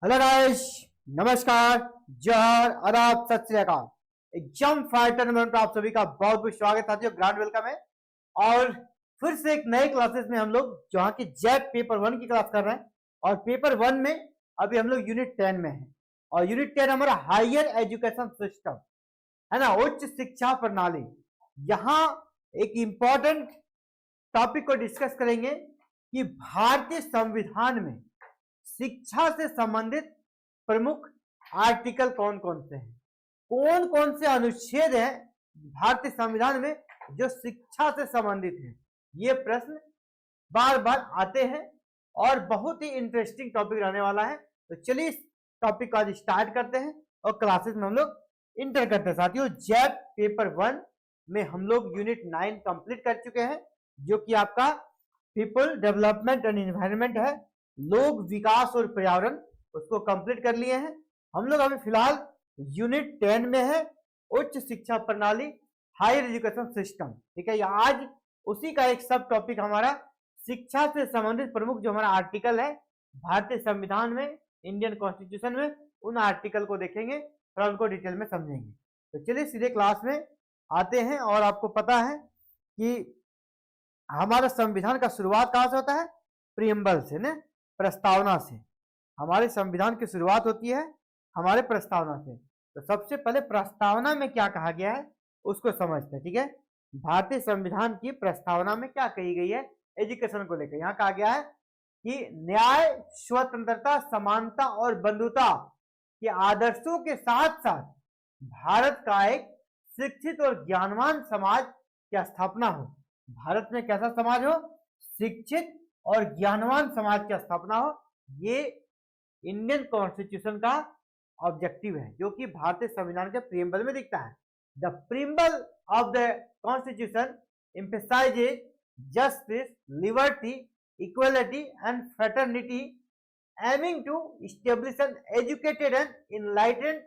Hello guys, नमस्कार, जय आदाब, सत श्री अकाल। एग्जाम फाइटर नंबर पर आप सभी का बहुत बहुत स्वागत है साथियों, ग्रैंड वेलकम है। और फिर से एक नए क्लासेस में हम लोग जहाँ की जैक पेपर 1 की क्लास कर रहे हैं। और पेपर 1 में अभी हम लोग यूनिट 10 में हैं। और यूनिट 10 हमारा हायर एजुकेशन सिस्टम है ना, उच्च शिक्षा प्रणाली। यहाँ एक इंपॉर्टेंट टॉपिक को डिस्कस करेंगे कि भारतीय संविधान में शिक्षा से संबंधित प्रमुख आर्टिकल कौन कौन से हैं, कौन कौन से अनुच्छेद हैं भारतीय संविधान में जो शिक्षा से संबंधित हैं। ये प्रश्न बार बार आते हैं और बहुत ही इंटरेस्टिंग टॉपिक रहने वाला है। तो चलिए इस टॉपिक को आज स्टार्ट करते हैं और क्लासेस में हम लोग इंटर करते हैं। साथियों, जैक पेपर 1 में हम लोग यूनिट 9 कंप्लीट कर चुके हैं, जो कि आपका पीपल डेवलपमेंट एंड एनवायरनमेंट है, लोग विकास और पर्यावरण, उसको कंप्लीट कर लिए हैं। हम लोग अभी फिलहाल यूनिट 10 में है, उच्च शिक्षा प्रणाली, हायर एजुकेशन सिस्टम। ठीक है, आज उसी का एक सब टॉपिक हमारा शिक्षा से संबंधित प्रमुख जो हमारा आर्टिकल है भारतीय संविधान में, इंडियन कॉन्स्टिट्यूशन में, उन आर्टिकल को देखेंगे और उनको डिटेल में समझेंगे। तो चलिए सीधे क्लास में आते हैं। और आपको पता है कि हमारा संविधान का शुरुआत कहाँ से होता है? प्रीएम्बल से ना, प्रस्तावना से। हमारे संविधान की शुरुआत होती है हमारे प्रस्तावना से। तो सबसे पहले प्रस्तावना में क्या कहा गया है उसको समझते हैं। ठीक है, भारतीय संविधान की प्रस्तावना में क्या कही गई है एजुकेशन को लेकर? यहाँ कहा गया है कि न्याय, स्वतंत्रता, समानता और बंधुता के आदर्शों के साथ साथ भारत का एक शिक्षित और ज्ञानवान समाज की स्थापना हो। भारत में कैसा समाज हो? शिक्षित और ज्ञानवान समाज की स्थापना हो। ये इंडियन कॉन्स्टिट्यूशन का ऑब्जेक्टिव है, जो कि भारतीय संविधान के प्रीएम्बल में दिखता है। The preamble of the constitution emphasizes justice, liberty, equality and fraternity, aiming to establish an educated and enlightened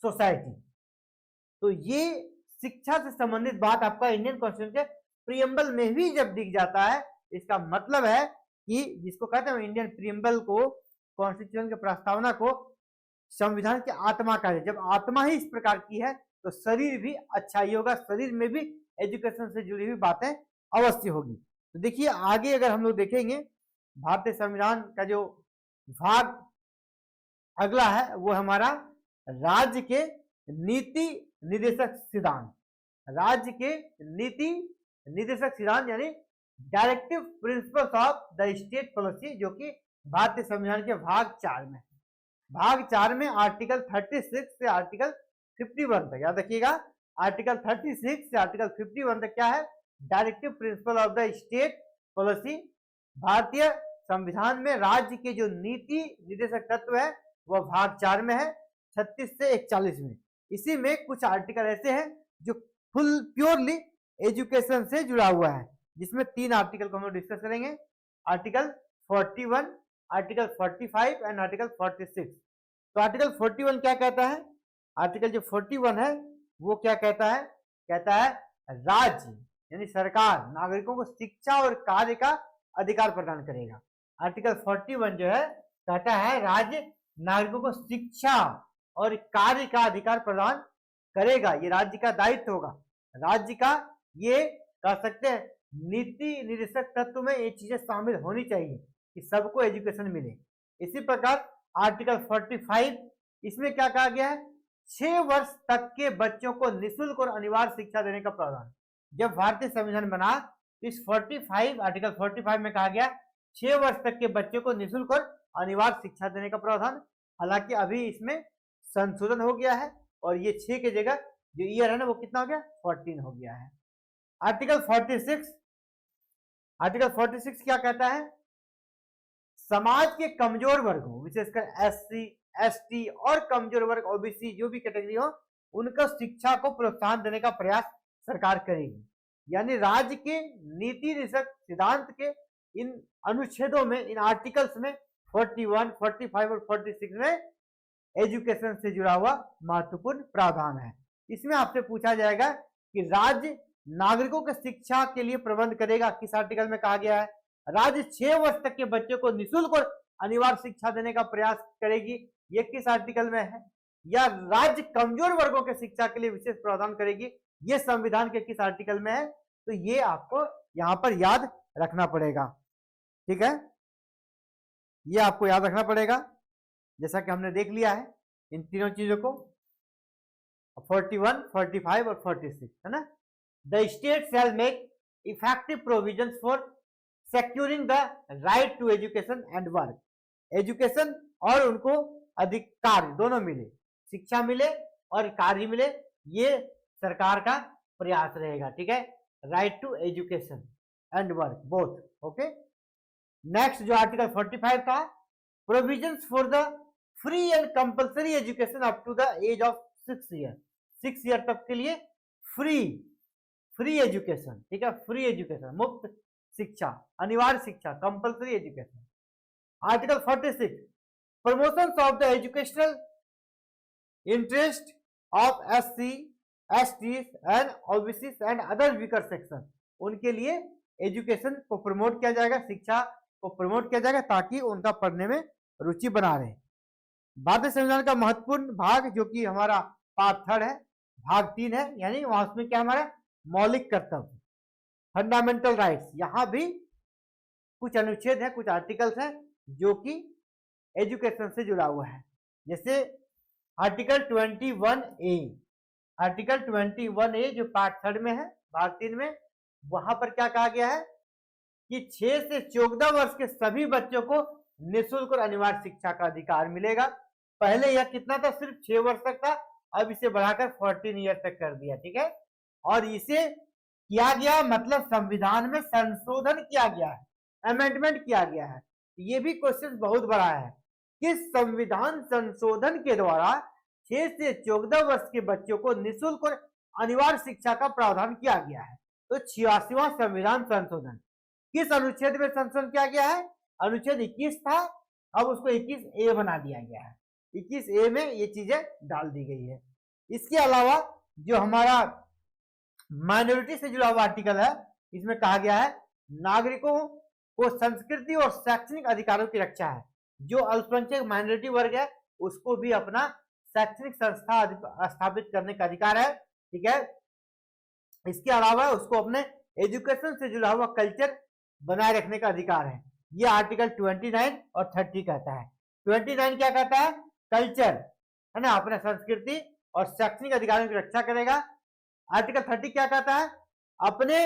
society। तो ये शिक्षा से संबंधित बात आपका इंडियन कॉन्स्टिट्यूशन के प्रीएम्बल में भी जब दिख जाता है, इसका मतलब है कि जिसको कहते हैं इंडियन प्रीएम्बल को, कॉन्स्टिट्यूशन के प्रस्तावना को संविधान की आत्मा का है। जब आत्मा ही इस प्रकार की है तो शरीर भी अच्छा ही होगा, शरीर में भी एजुकेशन से जुड़ी हुई बातें अवश्य होगी। तो देखिए आगे अगर हम लोग देखेंगे भारतीय संविधान का जो भाग अगला है वो हमारा राज्य के नीति निर्देशक सिद्धांत। राज्य के नीति निर्देशक सिद्धांत यानी directive principles of the state policy, जो कि भारतीय संविधान के भाग 4 में। भाग 4 में आर्टिकल 36 से आर्टिकल 51 तक, याद रखिएगा, आर्टिकल 36 से आर्टिकल 51 तक क्या है? Directive principle of the state policy. भारतीय संविधान में राज्य के जो नीति निर्देशक तत्व है वह भाग 4 में है, 36 से 41 में। इसी में कुछ आर्टिकल ऐसे हैं जो फुल प्योरली एजुकेशन से जुड़ा हुआ है, जिसमें 3 आर्टिकल को हम लोग डिस्कस करेंगे। Article 41, article 45 and article 46। तो आर्टिकल 41 क्या कहता है? आर्टिकल जो 41 है वो क्या कहता है? कहता है राज्य यानी सरकार नागरिकों को शिक्षा और कार्य का अधिकार प्रदान करेगा। आर्टिकल 41 जो है कहता है राज्य नागरिकों को शिक्षा और कार्य का अधिकार प्रदान करेगा, ये राज्य का दायित्व होगा। राज्य का ये कह सकते हैं नीति निर्देशक तत्व में ये चीजें शामिल होनी चाहिए कि सबको एजुकेशन मिले। इसी प्रकार आर्टिकल 45, इसमें क्या कहा गया है? 6 वर्ष तक के बच्चों को निःशुल्क और अनिवार्य शिक्षा देने का प्रावधान। जब भारतीय संविधान बना तो इस 45 आर्टिकल 45 में कहा गया 6 वर्ष तक के बच्चों को निःशुल्क और अनिवार्य शिक्षा देने का प्रावधान। हालांकि अभी इसमें संशोधन हो गया है और ये 6 की जगह जो ईयर है ना वो कितना हो गया? 14 हो गया है। आर्टिकल 46, आर्टिकल 46 क्या कहता है? समाज के कमजोर वर्गों, विशेषकर एससी, एसटी और कमजोर वर्ग ओबीसी जो भी कैटेगरी हो, उनको शिक्षा को प्रोत्साहन देने का प्रयास सरकार करेगी। यानी राज्य के नीति निर्देशक सिद्धांत के इन अनुच्छेदों में, इन आर्टिकल्स में 41, 45 और 46 में एजुकेशन से जुड़ा हुआ महत्वपूर्ण प्रावधान है। इसमें आपसे पूछा जाएगा कि राज्य नागरिकों के शिक्षा के लिए प्रबंध करेगा। किस आर्टिकल में कहा गया है? राज्य 6 वर्ष तक के बच्चों को निःशुल्क और अनिवार्य शिक्षा देने का प्रयास करेगी, ये किस आर्टिकल में है? या राज्य कमजोर वर्गों के शिक्षा के लिए विशेष प्रावधान करेगी, ये संविधान के किस आर्टिकल में है? तो ये आपको यहां पर याद रखना पड़ेगा, ठीक है, ये आपको याद रखना पड़ेगा। जैसा कि हमने देख लिया है इन तीनों चीजों को, 41, 45 और 46, है ना। The state shall make effective provisions for securing the right to education and work. Education और उनको अधिकार दोनों मिले, शिक्षा मिले और कार्य मिले, ये सरकार का प्रयास रहेगा, ठीक है। Right to education and work both, okay. Next जो आर्टिकल 45 था, provisions for the free and compulsory education up to the age of 6 year. 6 year तक के लिए फ्री एजुकेशन, ठीक है, फ्री एजुकेशन, मुफ्त शिक्षा, अनिवार्य शिक्षा, compulsory education. Article 46, promotion of the educational interest of SC, ST and OBC and other weaker section. उनके लिए एजुकेशन को प्रमोट किया जाएगा, शिक्षा को प्रमोट किया जाएगा ताकि उनका पढ़ने में रुचि बना रहे। भारतीय संविधान का महत्वपूर्ण भाग जो कि हमारा पार्ट 3 है, भाग 3 है, यानी वहां उसमें क्या हमारा मौलिक कर्तव्य, फंडामेंटल राइट्स। यहां भी कुछ अनुच्छेद है, कुछ आर्टिकल्स हैं जो कि एजुकेशन से जुड़ा हुआ है। जैसे आर्टिकल 21A, आर्टिकल 21A जो पार्ट 3 में है, भाग 3 में, वहां पर क्या कहा गया है कि 6 से 14 वर्ष के सभी बच्चों को निःशुल्क और अनिवार्य शिक्षा का अधिकार मिलेगा। पहले यह कितना था? सिर्फ 6 वर्ष तक था, अब इसे बढ़ाकर 14 ईयर तक कर दिया, ठीक है। और इसे किया गया मतलब संविधान में संशोधन किया गया है, अमेंडमेंट किया गया है। ये भी क्वेश्चन बहुत बड़ा है कि संविधान संशोधन के द्वारा 6 से 14 वर्ष के बच्चों को निःशुल्क और अनिवार्य शिक्षा का प्रावधान किया गया है। तो 86वां संविधान संशोधन किस अनुच्छेद में संशोधन किया गया है? अनुच्छेद 21 था, अब उसको 21A बना दिया गया है। 21A में ये चीजें डाल दी गई है। इसके अलावा जो हमारा माइनॉरिटी से जुड़ा हुआ आर्टिकल है, इसमें कहा गया है नागरिकों को संस्कृति और शैक्षणिक अधिकारों की रक्षा है। जो अल्पसंख्यक माइनॉरिटी वर्ग है उसको भी अपना शैक्षणिक संस्था स्थापित करने का अधिकार है, ठीक है। इसके अलावा उसको अपने एजुकेशन से जुड़ा हुआ कल्चर बनाए रखने का अधिकार है। ये आर्टिकल 29 और 30 कहता है। 29 क्या कहता है? कल्चर, है ना, अपने संस्कृति और शैक्षणिक अधिकारों की रक्षा करेगा। आर्टिकल 30 क्या कहता है? अपने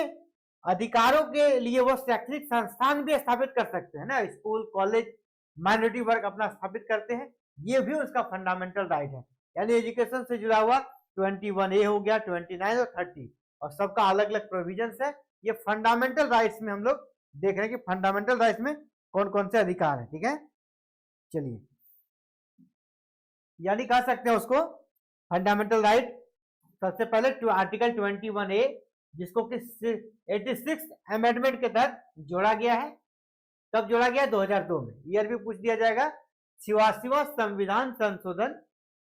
अधिकारों के लिए वो शैक्षणिक संस्थान भी स्थापित कर सकते हैं ना, स्कूल कॉलेज माइनॉरिटी वर्ग अपना स्थापित करते हैं, ये भी उसका फंडामेंटल राइट है। यानी एजुकेशन से जुड़ा हुआ 21A हो गया, 29 और 30, और सबका अलग अलग प्रोविजंस है। ये फंडामेंटल राइट्स में हम लोग देख रहे हैं कि फंडामेंटल राइट्स में कौन कौन से अधिकार है, ठीक है। चलिए, यानी कह सकते हैं उसको फंडामेंटल राइट। सबसे पहले आर्टिकल 21A जिसको कि 86 अमेंडमेंट के तहत जोड़ा गया है। कब जोड़ा गया? 2002 में। ईयर भी पूछ दिया जाएगा। 86वां संविधान संशोधन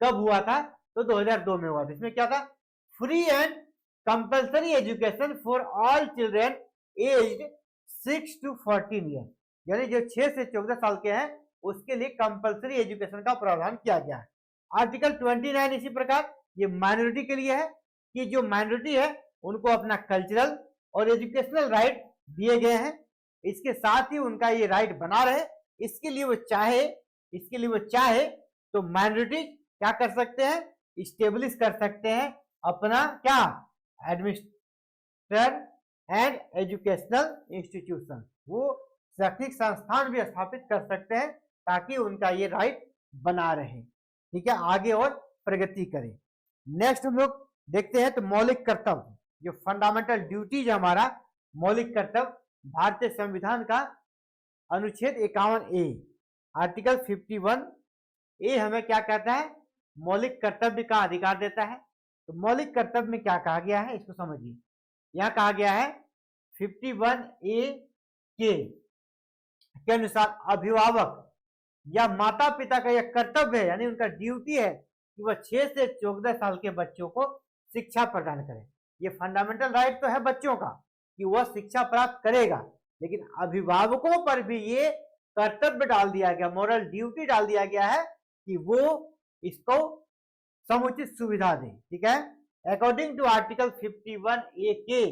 कब हुआ था? तो 2002 में हुआ था। इसमें क्या था? Free and compulsory education for all children aged 6 to 14 year, यानी जो 6 से 14 साल के हैं उसके लिए कंपल्सरी एजुकेशन का प्रावधान किया गया है। आर्टिकल 29 इसी प्रकार ये माइनॉरिटी के लिए है कि जो माइनॉरिटी है उनको अपना कल्चरल और एजुकेशनल राइट दिए गए हैं। इसके साथ ही उनका ये राइट बना रहे, इसके लिए वो चाहे तो माइनॉरिटी क्या कर सकते हैं? इस्टेब्लिश कर सकते हैं अपना क्या? एडमिनिस्ट्रेटर एंड एजुकेशनल इंस्टीट्यूशन, वो शैक्षणिक संस्थान भी स्थापित कर सकते हैं ताकि उनका ये राइट बना रहे, ठीक है, आगे और प्रगति करें। नेक्स्ट हम लोग देखते हैं तो मौलिक कर्तव्य, जो फंडामेंटल ड्यूटीज हमारा मौलिक कर्तव्य भारतीय संविधान का अनुच्छेद 51A आर्टिकल 51A हमें क्या कहता है? मौलिक कर्तव्य का अधिकार देता है। तो मौलिक कर्तव्य में क्या कहा गया है इसको समझिए। यहां कहा गया है 51A के अनुसार अभिभावक या माता पिता का यह कर्तव्य है, यानी उनका ड्यूटी है कि वह 6 से 14 साल के बच्चों को शिक्षा प्रदान करें। ये फंडामेंटल राइट तो है बच्चों का कि वह शिक्षा प्राप्त करेगा, लेकिन अभिभावकों पर भी ये कर्तव्य डाल दिया गया, मॉरल ड्यूटी डाल दिया गया है कि वो इसको समुचित सुविधा दे। ठीक है, अकॉर्डिंग टू आर्टिकल 51A के,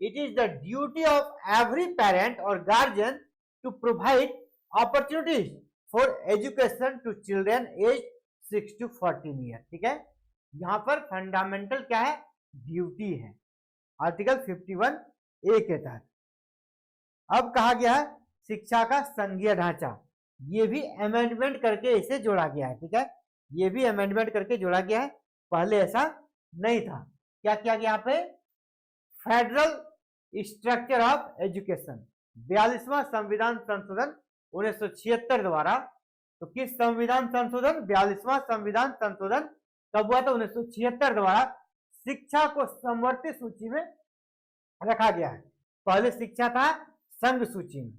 it is the duty of every parent और guardian to provide opportunities for education to children age 6 to 14 year. ठीक है, यहां पर फंडामेंटल क्या है, ड्यूटी है आर्टिकल 51A के तहत। अब कहा गया है शिक्षा का संघीय ढांचा, ये भी अमेंडमेंट करके इसे जोड़ा गया है। ठीक है, ये भी अमेंडमेंट करके जोड़ा गया है, पहले ऐसा नहीं था। क्या किया गया यहाँ पे, फेडरल स्ट्रक्चर ऑफ एजुकेशन, 42वां संविधान संशोधन 1976 द्वारा। तो किस संविधान संशोधन, 42वां संविधान संशोधन कब हुआ था, 1976 द्वारा शिक्षा को समवर्ती सूची में रखा गया है। पहले शिक्षा था संघ सूची में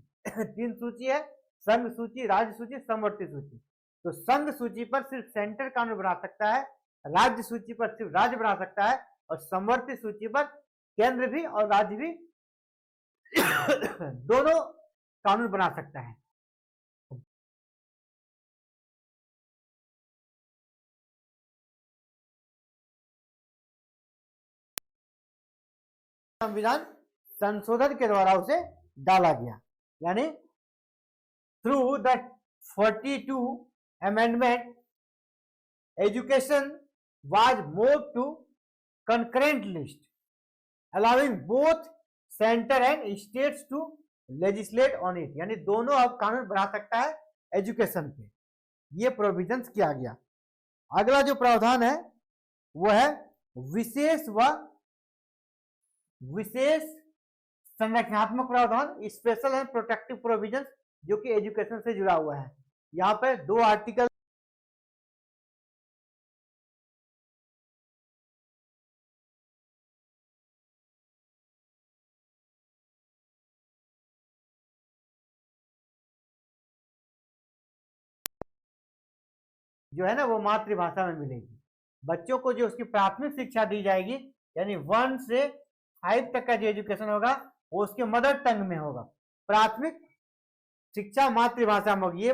तीन सूची है, संघ सूची, राज्य सूची, समवर्ती सूची। तो संघ सूची पर सिर्फ सेंटर कानून बना सकता है, राज्य सूची पर सिर्फ राज्य बना सकता है, और समवर्ती सूची पर केंद्र भी और राज्य भी दोनों कानून बना सकता है। संविधान संशोधन के द्वारा उसे डाला गया, यानी through the 42 amendment education was moved to concurrent list, allowing both center and states to legislate on it, यानी दोनों अब कानून बना सकता है एजुकेशन पे, ये प्रोविजंस किया गया। अगला जो प्रावधान है वो है विशेष संरचनात्मक प्रावधान, स्पेशल एंड प्रोटेक्टिव प्रोविजंस, जो कि एजुकेशन से जुड़ा हुआ है। यहाँ पे दो आर्टिकल जो है ना वो मातृभाषा में मिलेगी। बच्चों को जो उसकी प्राथमिक शिक्षा दी जाएगी, यानी 1 से 5 तक का जो एजुकेशन होगा वो उसके मदर टंग में होगा। प्राथमिक शिक्षा मातृभाषा में होगी।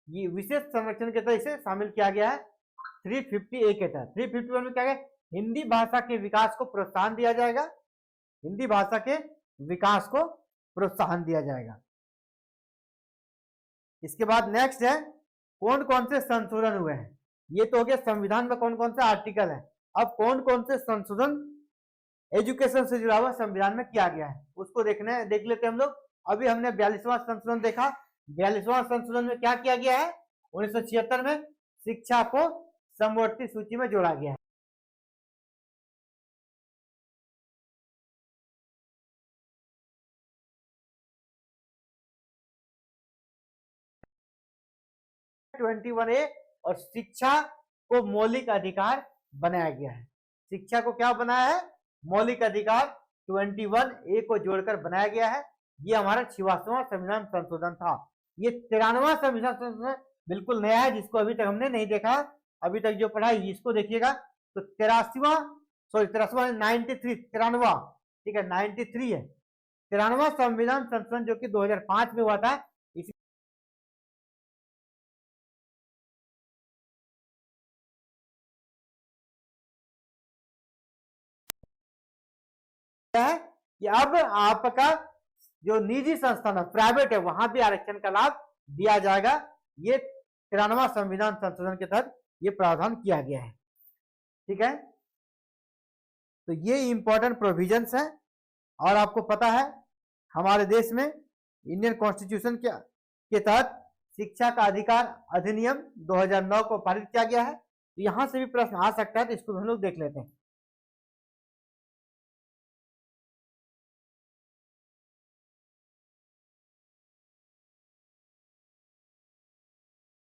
ये विशेष संरक्षण के तहत इसे शामिल किया गया है 350A के तहत। 351 में क्या है, हिंदी भाषा के विकास को प्रोत्साहन दिया जाएगा, हिंदी भाषा के विकास को प्रोत्साहन दिया जाएगा। इसके बाद नेक्स्ट है कौन कौन से संशोधन हुए हैं। ये तो हो गया संविधान में कौन कौन से आर्टिकल है। अब कौन कौन से संशोधन एजुकेशन से जुड़ा हुआ संविधान में किया गया है उसको देख लेते हैं हम लोग। अभी हमने 42वां संशोधन देखा। 42वां संशोधन में क्या किया गया है, 1976 में शिक्षा को समवर्ती सूची में जोड़ा गया है। और शिक्षा को मौलिक अधिकार बनाया गया है। शिक्षा को क्या बनाया है, मौलिक अधिकार 21A को जोड़कर बनाया गया है। ये हमारा 86वां संविधान संशोधन था। ये 93वां संविधान संशोधन बिल्कुल नया है, जिसको अभी तक हमने नहीं देखा। अभी तक जो पढ़ा है इसको देखिएगा। तो 93वां 93 ठीक है, 93 है। 93वां संविधान संशोधन जो कि 2005 में हुआ था। है कि अब आपका जो निजी संस्थान है, प्राइवेट है, वहां भी आरक्षण का लाभ दिया जाएगा। ये 93वां संविधान संशोधन के तहत ये प्रावधान किया गया है। ठीक है, तो ये इंपॉर्टेंट प्रोविजंस है। और आपको पता है हमारे देश में इंडियन कॉन्स्टिट्यूशन के तहत शिक्षा का अधिकार अधिनियम 2009 को पारित किया गया है। तो यहां से भी प्रश्न आ सकता है, तो इसको हम लोग देख लेते हैं।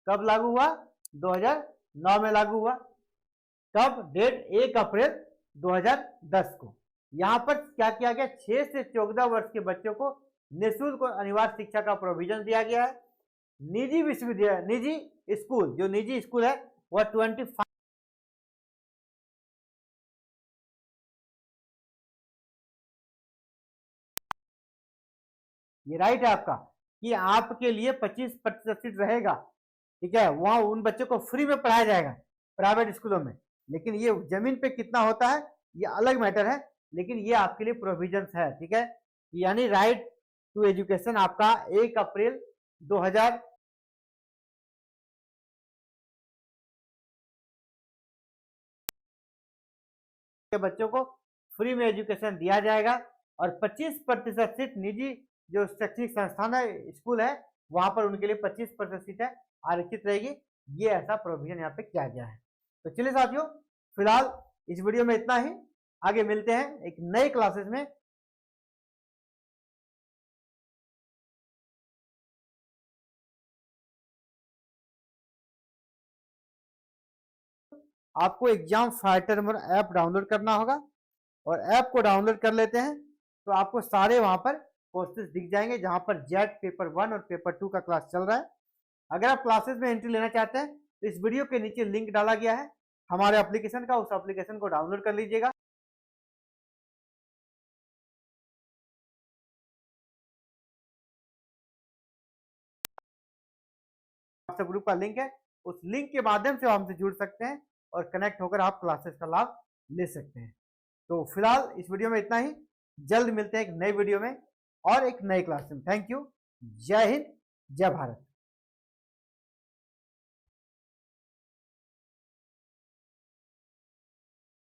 कब लागू हुआ, 2009 में लागू हुआ। कब, डेट 1 अप्रैल 2010 को। यहां पर क्या किया गया, 6 से 14 वर्ष के बच्चों को निःशुल्क और अनिवार्य शिक्षा का प्रोविजन दिया गया है। निजी विश्वविद्यालय, निजी स्कूल, जो निजी स्कूल है वह 25 ये राइट है आपका। कि आपके लिए 25% सीट रहेगा, ठीक है, वहां उन बच्चों को फ्री में पढ़ाया जाएगा प्राइवेट स्कूलों में। लेकिन ये जमीन पे कितना होता है ये अलग मैटर है, लेकिन ये आपके लिए प्रोविजंस है, ठीक है। यानी राइट टू एजुकेशन आपका 1 अप्रैल 2000 के बच्चों को फ्री में एजुकेशन दिया जाएगा, और 25% सीट निजी जो शैक्षणिक संस्थान है, स्कूल है, वहां पर उनके लिए 25% सीट है आरक्षित रहेगी। ये ऐसा प्रोविजन यहाँ पे किया गया है। तो चलिए साथियों, फिलहाल इस वीडियो में इतना ही, आगे मिलते हैं एक नए क्लासेस में। आपको एग्जाम फाइटर ऐप डाउनलोड करना होगा, और ऐप को डाउनलोड कर लेते हैं तो आपको सारे वहां पर कोर्सेज दिख जाएंगे, जहां पर जेट पेपर 1 और पेपर 2 का क्लास चल रहा है। अगर आप क्लासेस में एंट्री लेना चाहते हैं तो इस वीडियो के नीचे लिंक डाला गया है हमारे एप्लीकेशन का, उस एप्लीकेशन को डाउनलोड कर लीजिएगा। व्हाट्सएप ग्रुप का लिंक है, उस लिंक के माध्यम से हमसे जुड़ सकते हैं और कनेक्ट होकर आप क्लासेस का लाभ ले सकते हैं। तो फिलहाल इस वीडियो में इतना ही, जल्द मिलते हैं एक नई वीडियो में और एक नई क्लास में। Thank you. जय हिंद, जय भारत।